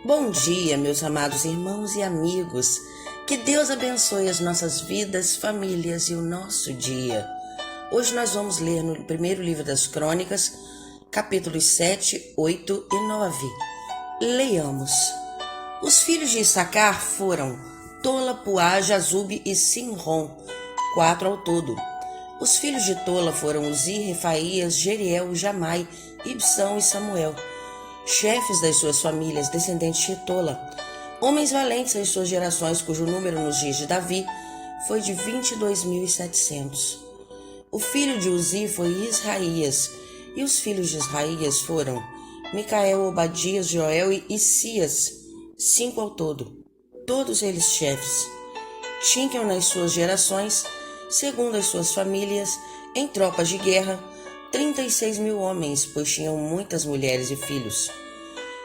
Bom dia, meus amados irmãos e amigos. Que Deus abençoe as nossas vidas, famílias e o nosso dia. Hoje nós vamos ler no primeiro livro das Crônicas, capítulos 7, 8 e 9. Leiamos. Os filhos de Issacar foram Tola, Puá, Jazube e Sinrom, 4 ao todo. Os filhos de Tola foram Uzi, Refaías, Jeriel, Jamai, Ibsão e Samuel, chefes das suas famílias, descendentes de Tola, homens valentes em suas gerações, cujo número nos dias de Davi foi de 22.700. O filho de Uzi foi Israías, e os filhos de Israías foram Micael, Obadias, Joel e Isias, 5 ao todo, todos eles chefes. Tinham nas suas gerações, segundo as suas famílias, em tropas de guerra, 36.000 homens, pois tinham muitas mulheres e filhos.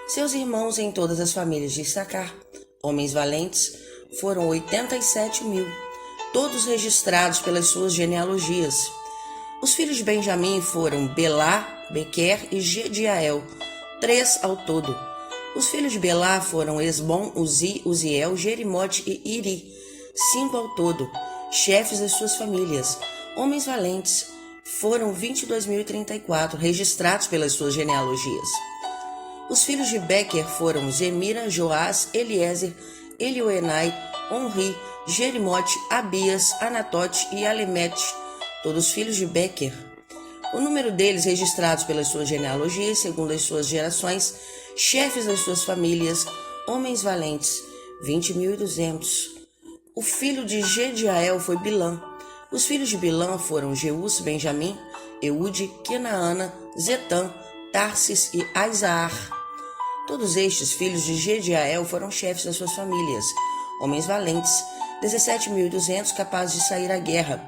Seus irmãos em todas as famílias de Issacar, homens valentes, foram 87.000, todos registrados pelas suas genealogias. Os filhos de Benjamim foram Belá, Bequer e Gediael, 3 ao todo. Os filhos de Belá foram Esbom, Uzi, Uziel, Jerimote e Iri, 5 ao todo, chefes das suas famílias, homens valentes, foram 22.034, registrados pelas suas genealogias. Os filhos de Bequer foram Zemira, Joás, Eliezer, Elioenai, Onri, Jerimote, Abias, Anatote e Alemete, todos filhos de Bequer. O número deles registrados pelas suas genealogias, segundo as suas gerações, chefes das suas famílias, homens valentes, 20.200. O filho de Gediael foi Bilã. Os filhos de Bilã foram Jeus, Benjamim, Eude, Quenaana, Zetã, Tarsis e Aizaar. Todos estes filhos de Gediael foram chefes das suas famílias, homens valentes, 17.200 capazes de sair à guerra.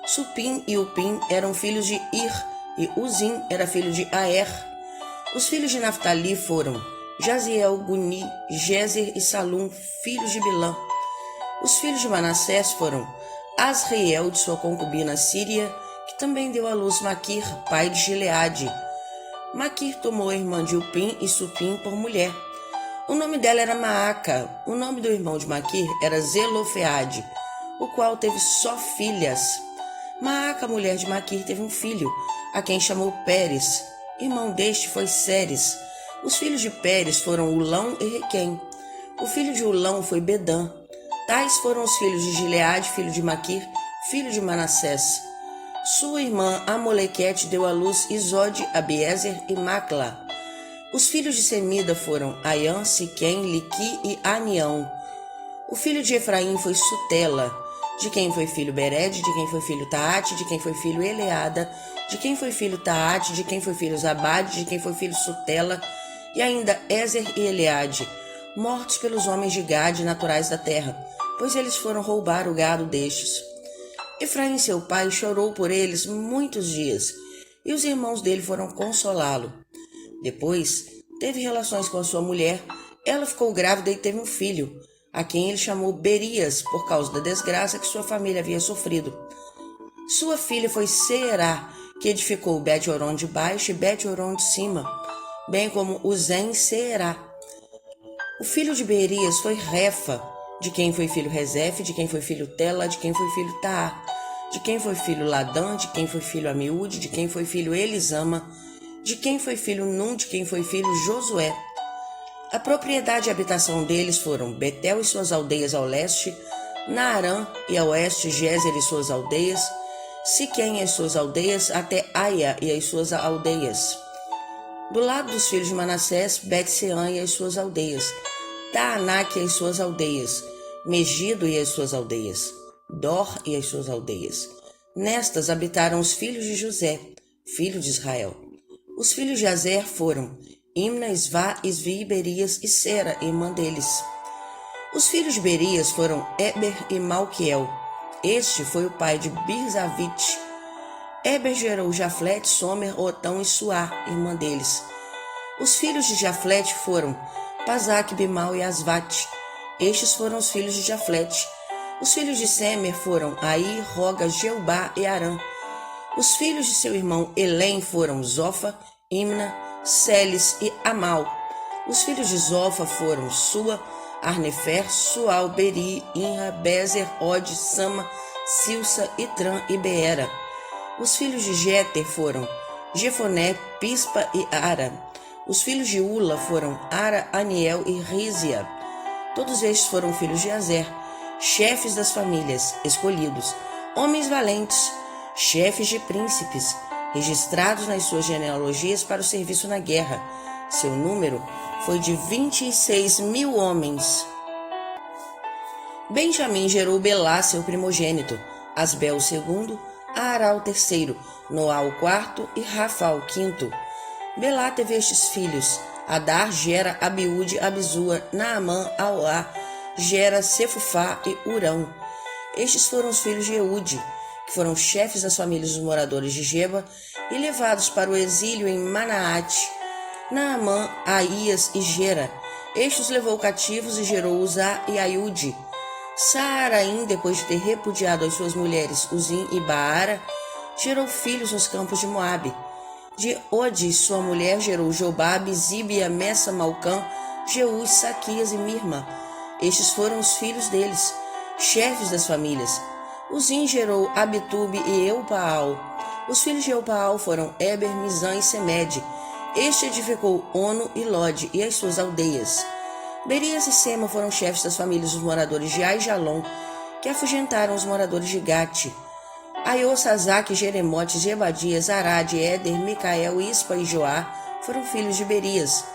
Supim e Upim eram filhos de Ir, e Uzim era filho de Aer. Os filhos de Naftali foram Jaziel, Guni, Jezer e Salum, filhos de Bilã. Os filhos de Manassés foram Asriel, de sua concubina Síria, que também deu à luz Maquir, pai de Gileade. Maquir tomou a irmã de Upim e Supim por mulher. O nome dela era Maaca. O nome do irmão de Maquir era Zelofeade, o qual teve só filhas. Maaca, mulher de Maquir, teve um filho, a quem chamou Pérez. Irmão deste foi Seres. Os filhos de Pérez foram Ulão e Requém. O filho de Ulão foi Bedã. Tais foram os filhos de Gileade, filho de Maquir, filho de Manassés. Sua irmã Amolequete deu à luz Isode, Abiezer e Macla. Os filhos de Semida foram Aiã, Siquém, Liqui e Anião. O filho de Efraim foi Sutela, de quem foi filho Bered, de quem foi filho Taate, de quem foi filho Eleada, de quem foi filho Taate, de quem foi filho Zabade, de quem foi filho Sutela, e ainda Ezer e Eleade, mortos pelos homens de Gade, naturais da terra, pois eles foram roubar o gado destes. Efraim, seu pai, chorou por eles muitos dias, e os irmãos dele foram consolá-lo. Depois, teve relações com a sua mulher, ela ficou grávida e teve um filho, a quem ele chamou Berias, por causa da desgraça que sua família havia sofrido. Sua filha foi Seerá, que edificou Bet-Horon de baixo e Bet-Horon de cima, bem como Uzem e Seerá. O filho de Berias foi Refa, de quem foi filho Rezefe, de quem foi filho Tela, de quem foi filho Taá, de quem foi filho Ladã, de quem foi filho Amiúde, de quem foi filho Elisama, de quem foi filho Num, de quem foi filho Josué. A propriedade e a habitação deles foram Betel e suas aldeias ao leste, Naarã e a oeste Gézer e suas aldeias, Siquém e as suas aldeias, até Aia e as suas aldeias. Do lado dos filhos de Manassés, Bet-Seã e as suas aldeias, Taanac e as suas aldeias, Megido e as suas aldeias, Dor e as suas aldeias. Nestas habitaram os filhos de José, filho de Israel. Os filhos de Azer foram Imna, Isvá, Isvi e Berias e Sera, irmã deles. Os filhos de Berias foram Eber e Malquiel. Este foi o pai de Birzavite. Eber gerou Jaflete, Somer, Otão e Suá, irmã deles. Os filhos de Jaflete foram Pazac, Bimal e Asvate. Estes foram os filhos de Jaflete. Os filhos de Semer foram Aí, Roga, Jeubá e Arã. Os filhos de seu irmão Elém foram Zofa, Imna, Celes e Amal. Os filhos de Zofa foram Sua, Arnefer, Sual, Beri, Inra, Bezer, Od, Sama, Silsa, Itran e Beera. Os filhos de Jéter foram Jefoné, Pispa e Ara. Os filhos de Ula foram Ara, Aniel e Rizia. Todos estes foram filhos de Azer, chefes das famílias, escolhidos, homens valentes, chefes de príncipes, registrados nas suas genealogias para o serviço na guerra. Seu número foi de 26.000 homens. Benjamim gerou Belá, seu primogênito, Asbel o segundo, Aará o terceiro, Noá o quarto e Rafa o quinto. Belá teve estes filhos: Adar gera Abiúde, Abizua, Naamã, Aoá, gera Sefufá e Urão. Estes foram os filhos de Eude, que foram chefes das famílias dos moradores de Geba e levados para o exílio em Manaate. Naamã, Aías e Gera. Estes levou cativos e gerou Uzá e Aiude. Saaraim, depois de ter repudiado as suas mulheres Uzim e Baara, gerou filhos nos campos de Moabe. De Ode, sua mulher, gerou Jobabe, Zibia, Messa, Malcã, Jeús, Saquias e Mirma. Estes foram os filhos deles, chefes das famílias. Uzim gerou Abitube e Eupaal. Os filhos de Eupaal foram Eber, Mizã e Semede. Este edificou Ono e Lode e as suas aldeias. Berias e Sema foram chefes das famílias dos moradores de Aijalon, que afugentaram os moradores de Gate. Aiô, Sazaque, Jeremote, Zebadias, Arade, Éder, Micael, Ispa e Joá foram filhos de Berias.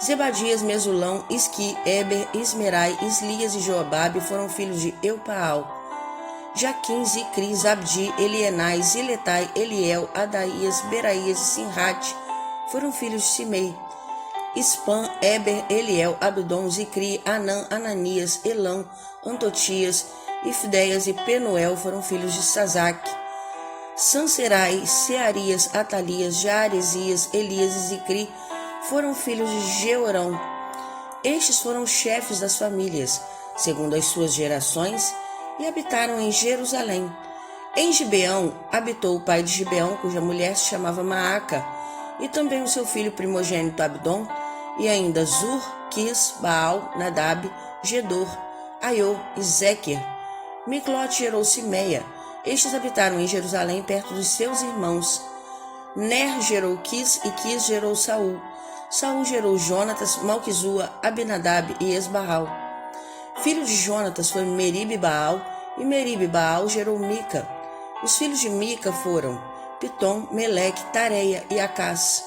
Zebadias, Mesulão, Isqui, Eber, Ismerai, Islias e Joababe foram filhos de Eupaal. Jaquim, Zicri, Zabdi, Elienai, Ziletai, Eliel, Adaías, Beraías e Sinrate foram filhos de Simei. Ispan, Eber, Eliel, Abdon, Zicri, Anã, Ananias, Elão, Antotias, Ifdeias e Penuel foram filhos de Sazaque. Sanserai, Searias, Atalias, Jaaresias, Elias e Zicri foram filhos de Jeorão. Estes foram chefes das famílias, segundo as suas gerações, e habitaram em Jerusalém. Em Gibeão habitou o pai de Gibeão, cuja mulher se chamava Maaca, e também o seu filho primogênito Abdon, e ainda Zur, Quis, Baal, Nadab, Gedor, Aiô e Zequer. Miclote gerou Simeia. Estes habitaram em Jerusalém perto dos seus irmãos. Ner gerou Quis e Quis gerou Saul. Saul gerou Jonatas, Malquizua, Abinadab e Esbaal. Filho de Jonatas foi Meribe Baal, e Meribe Baal gerou Mica. Os filhos de Mica foram Pitom, Meleque, Tareia e Acás.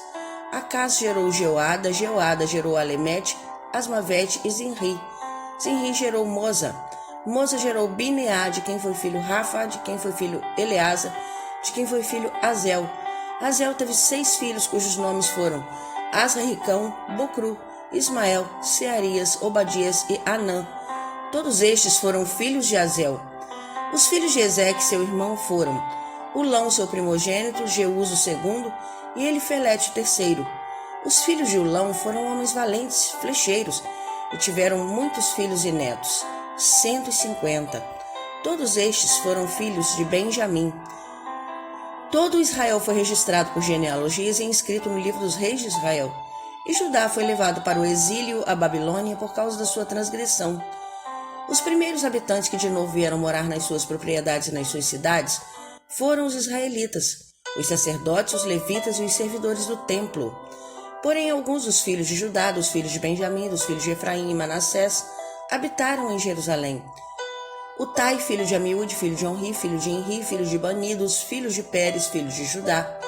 Acás gerou Jeoada, Jeoada gerou Alemete, Asmavete e Zinri. Zinri gerou Moza. Moza gerou Bineá, de quem foi filho Rafa, de quem foi filho Eleasa, de quem foi filho Azel. Azel teve 6 filhos, cujos nomes foram Asricão, Bocru, Ismael, Searias, Obadias e Anã. Todos estes foram filhos de Azel. Os filhos de Ezeque, seu irmão, foram Ulão, seu primogênito, Jeús, o segundo, e Elifelete, o terceiro. Os filhos de Ulão foram homens valentes, flecheiros, e tiveram muitos filhos e netos, 150. Todos estes foram filhos de Benjamim. Todo Israel foi registrado por genealogias e inscrito no livro dos reis de Israel. E Judá foi levado para o exílio à Babilônia por causa da sua transgressão. Os primeiros habitantes que de novo vieram morar nas suas propriedades e nas suas cidades foram os israelitas, os sacerdotes, os levitas e os servidores do templo. Porém, alguns dos filhos de Judá, dos filhos de Benjamim, dos filhos de Efraim e Manassés, habitaram em Jerusalém. Utai, filho de Amiúde, filho de Onri, filho de Enri, filho de Bani, dos filhos de Pérez, filho de Judá.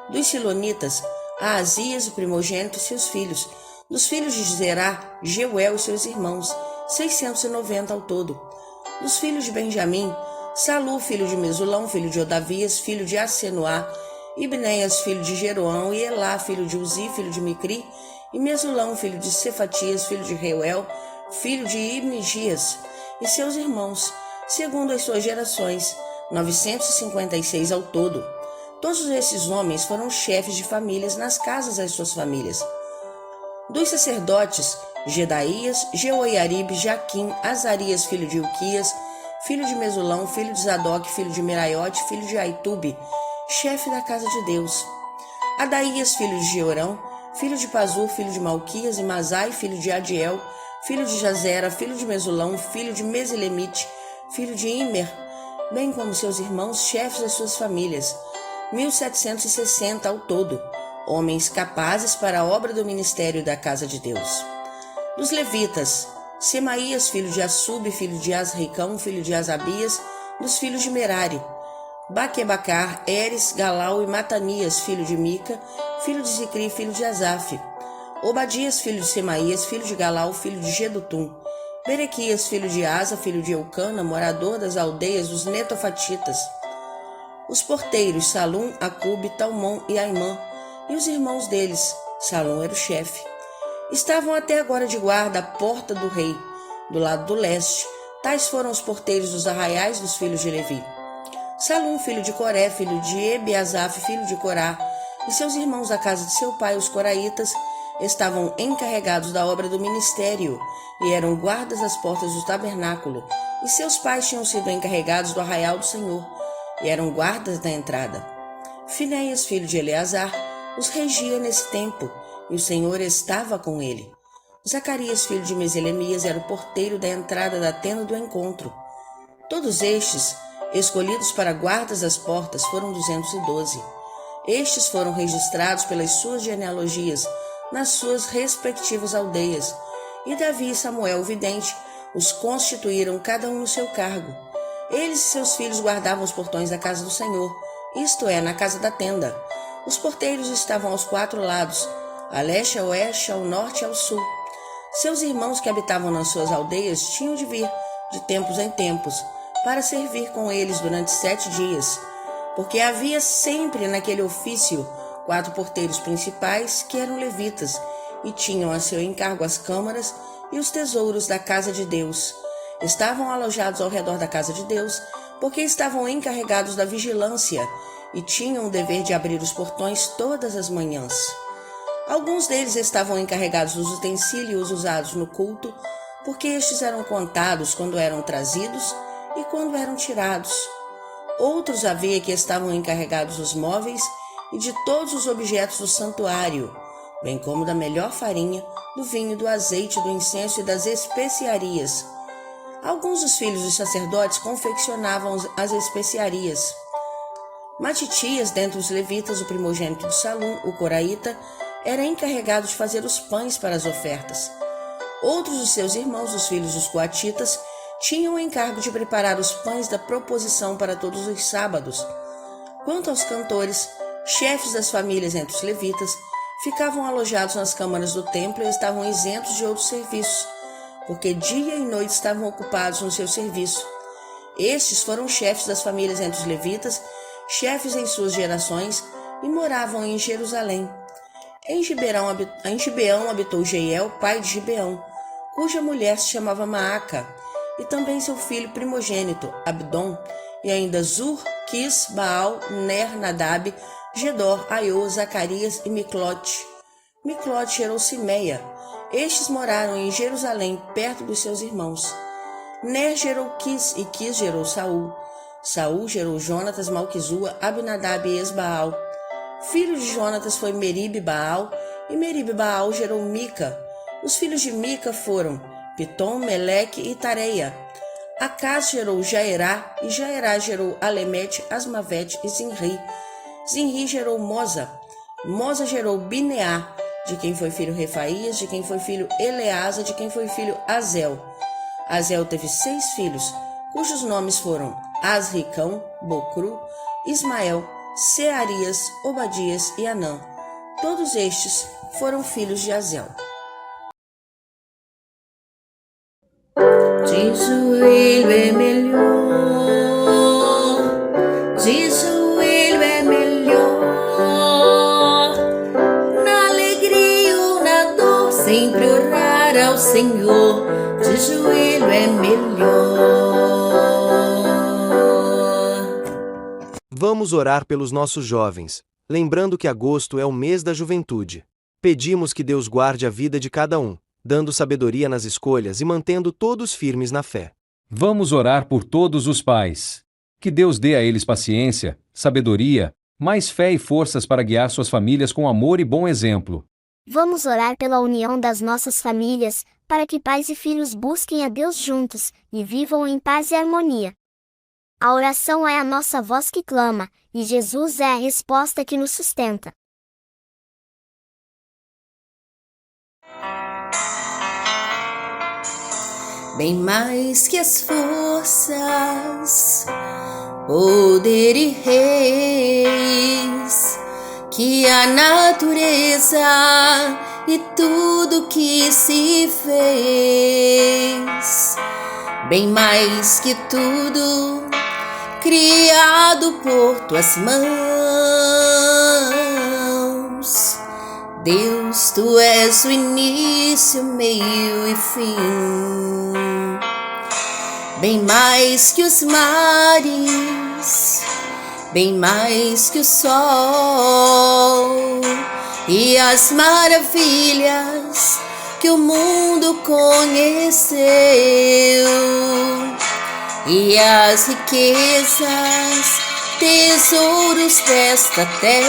Dos Silonitas, Aasias, o primogênito, e seus filhos. Dos filhos de Zerá, Jeuel e seus irmãos, 690 ao todo. Dos filhos de Benjamim, Salu, filho de Mesulão, filho de Odavias, filho de Asenuá, Ibneias, filho de Jeroão, e Elá, filho de Uzi, filho de Micri, e Mesulão, filho de Cefatias, filho de Reuel, filho de Ibnigias, e seus irmãos, segundo as suas gerações, 956 ao todo. Todos esses homens foram chefes de famílias nas casas das suas famílias. Dos sacerdotes, Gedaías, Jeoiarib, Jaquim, Azarias, filho de Ilquias, filho de Mesulão, filho de Zadok, filho de Meraiote, filho de Aitube, chefe da casa de Deus. Adaías, filho de Jeorão, filho de Pazur, filho de Malquias, e Masai, filho de Adiel, filho de Jazera, filho de Mesulão, filho de Mesilemite, filho de Imer, bem como seus irmãos, chefes das suas famílias, 1760 ao todo, homens capazes para a obra do ministério da casa de Deus. Dos levitas, Semaías, filho de Assub, filho de Asricão, filho de Asabias, dos filhos de Merari, Baquebacar, Eres, Galau e Matanias, filho de Mica, filho de Zicri, filho de Asaf, Obadias, filho de Semaías, filho de Galau, filho de Gedutum, Berequias, filho de Asa, filho de Eucana, morador das aldeias dos Netofatitas, os porteiros Salum, Acube, Talmon e Aimã, e os irmãos deles, Salum era o chefe, estavam até agora de guarda à porta do rei, do lado do leste. Tais foram os porteiros dos arraiais dos filhos de Levi. Salum, filho de Coré, filho de Ebiasaf, filho de Corá, e seus irmãos da casa de seu pai, os coraitas, estavam encarregados da obra do ministério e eram guardas das portas do tabernáculo, e seus pais tinham sido encarregados do arraial do Senhor e eram guardas da entrada. Finéias, filho de Eleazar, os regia nesse tempo, e o Senhor estava com ele. Zacarias, filho de Meselemias, era o porteiro da entrada da tenda do encontro. Todos estes, escolhidos para guardas das portas, foram 212. Estes foram registrados pelas suas genealogias nas suas respectivas aldeias, e Davi e Samuel, o vidente, os constituíram cada um no seu cargo. Eles e seus filhos guardavam os portões da casa do Senhor, isto é, na casa da tenda. Os porteiros estavam aos 4 lados, a leste, a oeste, ao norte e ao sul. Seus irmãos que habitavam nas suas aldeias tinham de vir, de tempos em tempos, para servir com eles durante 7 dias, porque havia sempre naquele ofício 4 porteiros principais que eram levitas e tinham a seu encargo as câmaras e os tesouros da casa de Deus. Estavam alojados ao redor da casa de Deus, porque estavam encarregados da vigilância e tinham o dever de abrir os portões todas as manhãs. Alguns deles estavam encarregados dos utensílios usados no culto, porque estes eram contados quando eram trazidos e quando eram tirados. Outros havia que estavam encarregados dos móveis e de todos os objetos do santuário, bem como da melhor farinha, do vinho, do azeite, do incenso e das especiarias. Alguns dos filhos dos sacerdotes confeccionavam as especiarias. Matitias, dentre os levitas, o primogênito de Salum, o coraíta, era encarregado de fazer os pães para as ofertas. Outros dos seus irmãos, os filhos dos coatitas, tinham o encargo de preparar os pães da proposição para todos os sábados. Quanto aos cantores, chefes das famílias entre os levitas, ficavam alojados nas câmaras do templo e estavam isentos de outros serviços, porque dia e noite estavam ocupados no seu serviço. Estes foram chefes das famílias entre os levitas, chefes em suas gerações, e moravam em Jerusalém. Em Gibeão habitou Jeiel, pai de Gibeão, cuja mulher se chamava Maaca, e também seu filho primogênito, Abdom, e ainda Zur, Quis, Baal, Ner, Nadab, Gedor, Aiô, Zacarias e Miclote. Miclote gerou Simeia. Estes moraram em Jerusalém, perto dos seus irmãos. Ner gerou Quis, e Quis gerou Saul. Saul gerou Jonatas, Malquizua, Abinadab e Esbaal. Filho de Jonatas foi Meribe-Baal, e Meribe-Baal gerou Mica. Os filhos de Mica foram Pitom, Meleque e Tareia. Acaz gerou Jaerá, e Jaerá gerou Alemete, Asmavete e Zinri. Zinri gerou Moza. Moza gerou Bineá, de quem foi filho Refaías, de quem foi filho Eleasa, de quem foi filho Azel. Azel teve 6 filhos, cujos nomes foram Asricão, Bocru, Ismael, Searias, Obadias e Anã. Todos estes foram filhos de Azel. De joelho é melhor, de joelho é melhor, na alegria ou na dor, sempre orar ao Senhor, de joelho é melhor. Vamos orar pelos nossos jovens, lembrando que agosto é o mês da juventude. Pedimos que Deus guarde a vida de cada um, dando sabedoria nas escolhas e mantendo todos firmes na fé. Vamos orar por todos os pais. Que Deus dê a eles paciência, sabedoria, mais fé e forças para guiar suas famílias com amor e bom exemplo. Vamos orar pela união das nossas famílias, para que pais e filhos busquem a Deus juntos, e vivam em paz e harmonia. A oração é a nossa voz que clama, e Jesus é a resposta que nos sustenta. Bem mais que as forças, poder e reis, que a natureza e tudo que se fez, bem mais que tudo, criado por tuas mãos. Deus, tu és o início, meio e fim. Bem mais que os mares, bem mais que o sol e as maravilhas que o mundo conheceu, e as riquezas, tesouros desta terra.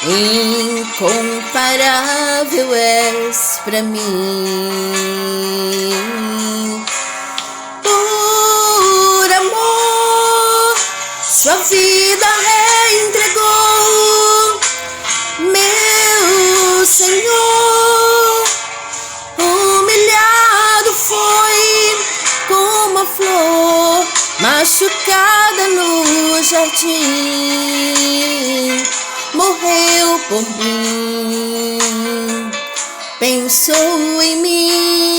Incomparável és pra mim. Por amor, sua vida reentregou, meu Senhor. Humilhado foi como a flor machucada no jardim, morreu por mim, pensou em mim.